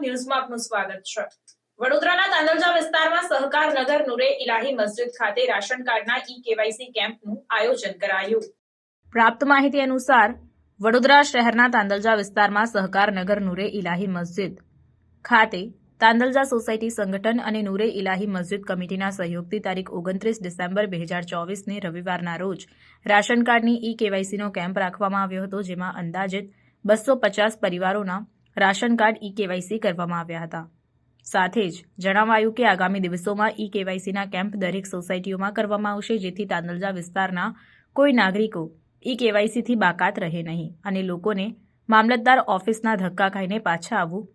ગુજરાત ન્યૂઝમાં આપનું સ્વાગત છે। વડોદરાના તાંદલજા વિસ્તારમાં સહકાર નગર નૂરે ઇલાહી મસ્જિદ ખાતે રાશન કાર્ડના ઈ-કેવાયસી કેમ્પનું આયોજન કરાયું। પ્રાપ્ત માહિતી અનુસાર વડોદરા શહેરના તાંદલજા વિસ્તારમાં સહકાર નગર નૂરે ઇલાહી મસ્જિદ ખાતે તાંદલજા સોસાયટી સંગઠન અને નૂરે ઇલાહી મસ્જિદ કમિટીના સહયોગથી તારીખ 29 ડિસેમ્બર 2024ને રવિવારના રોજ રાશન કાર્ડની ઈ-કેવાયસીનો કેમ્પ રાખવામાં આવ્યો હતો, જેમાં અંદાજિત 250 પરિવારોના રાશન કાર્ડ ઈ-કેવાયસી કરવામાં આવ્યા હતા। સાથે જ જણાવાયું કે આગામી દિવસોમાં ઈ-કેવાયસીના કેમ્પ દરેક સોસાયટીઓમાં કરવામાં આવશે, જેથી તાંદલજા વિસ્તારના કોઈ નાગરિકો ઈ-કેવાયસીથી બાકાત રહે નહીં અને લોકોને મામલતદાર ઓફિસના ધક્કા ખાઈને પાછા આવવું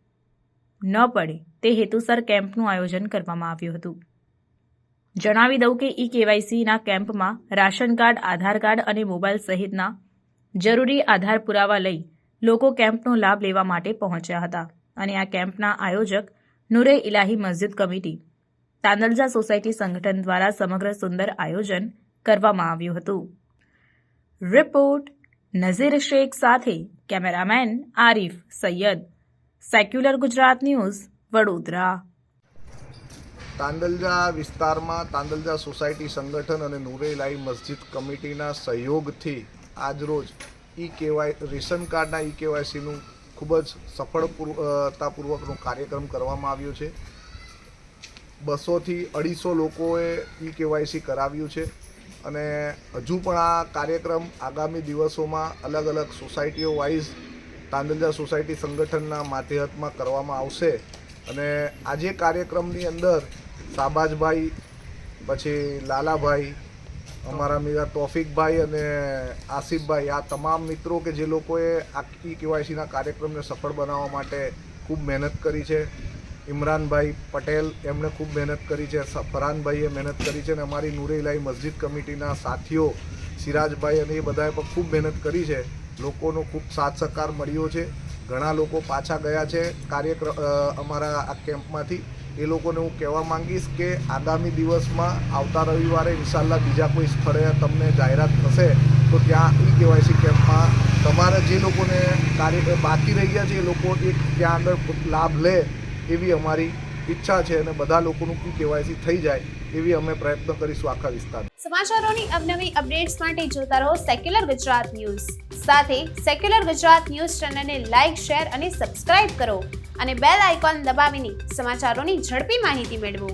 ન પડે તે હેતુસર કેમ્પનું આયોજન કરવામાં આવ્યું હતું। જણાવી દઉં કે ઈ-કેવાયસીના કેમ્પમાં રાશન કાર્ડ, આધાર કાર્ડ અને મોબાઈલ સહિતના જરૂરી આધાર પુરાવા લઈ લોકો કેમ્પનો લાભ લેવા માટે પહોંચ્યા હતા અને આ કેમ્પના આયોજક નૂરે ઇલાહી મસ્જિદ કમિટી તાંદલજા સોસાયટી સંગઠન દ્વારા સમગ્ર સુંદર આયોજન કરવામાં આવ્યું હતું। રિપોર્ટ નઝીર શેખ સાથે cameraman Arif Sayyed, secular Gujarat news, Vadodara. Tandalja વિસ્તારમાં તાંદલજા સોસાયટી સંગઠન અને નૂરે ઇલાહી મસ્જિદ કમિટીના સહયોગથી આજરોજ રેશન કાર્ડના ઈ-કેવાયસીનું ખૂબ જ સફળતાપૂર્વકનો કાર્યક્રમ કરવામાં આવ્યો છે। 200 થી 250 લોકોએ ઈ-કેવાયસી કરાવ્યું છે અને હજુ પણ આ કાર્યક્રમ આગામી દિવસોમાં અલગ અલગ સોસાયટીઓ વાઇઝ તાંદલજા સોસાયટી સંગઠનના માધ્યમમાં કરવામાં આવશે અને આજે કાર્યક્રમની અંદર શાબાજભાઈ, પછી લાલાભાઈ, અમારા મીરા તોફિકભાઈ અને આસિફભાઈ, આ તમામ મિત્રો કે જે લોકોએ આ ઈ-કેવાયસીના કાર્યક્રમને સફળ બનાવવા માટે ખૂબ મહેનત કરી છે। ઇમરાનભાઈ પટેલ એમણે ખૂબ મહેનત કરી છે, ફરહાનભાઈએ મહેનત કરી છે અને અમારી નૂરે ઇલાહી મસ્જિદ કમિટીના સાથીઓ સિરાજભાઈ અને એ બધાએ પણ ખૂબ મહેનત કરી છે। લોકોનો ખૂબ સાથ સહકાર મળ્યો છે, ઘણા લોકો પાછા ગયા છે અમારા આ કેમ્પમાંથી। એ લોકોને હું કહેવા માંગીશ કે આગામી દિવસમાં આવતા રવિવારે ઇન્શાલ્લાહ બીજા કોઈ સ્થળે તમને જાહેરાત થશે તો ત્યાં ઈ-કેવાયસી કેમ્પમાં તમારા જે લોકોને કાર્ય બાકી રહી ગયા છે એ લોકો ત્યાં આગળ લાભ લે એવી અમારી ઈચ્છા છે અને બધા લોકોનું ઈ-કેવાયસી થઈ જાય એવી અમે પ્રયત્ન કરીશું આખા વિસ્તારમાં। સમાચારોની અવનવી અપડેટ્સ માટે જોતા રહો સેક્યુલર ગુજરાત ન્યૂઝ। સાથે સેક્યુલર ગુજરાત ન્યૂઝ ચેનલને લાઇક, શેર અને સબસ્ક્રાઇબ કરો અને બેલ આઇકોન દબાવીને સમાચારોની ઝડપી માહિતી મેળવો।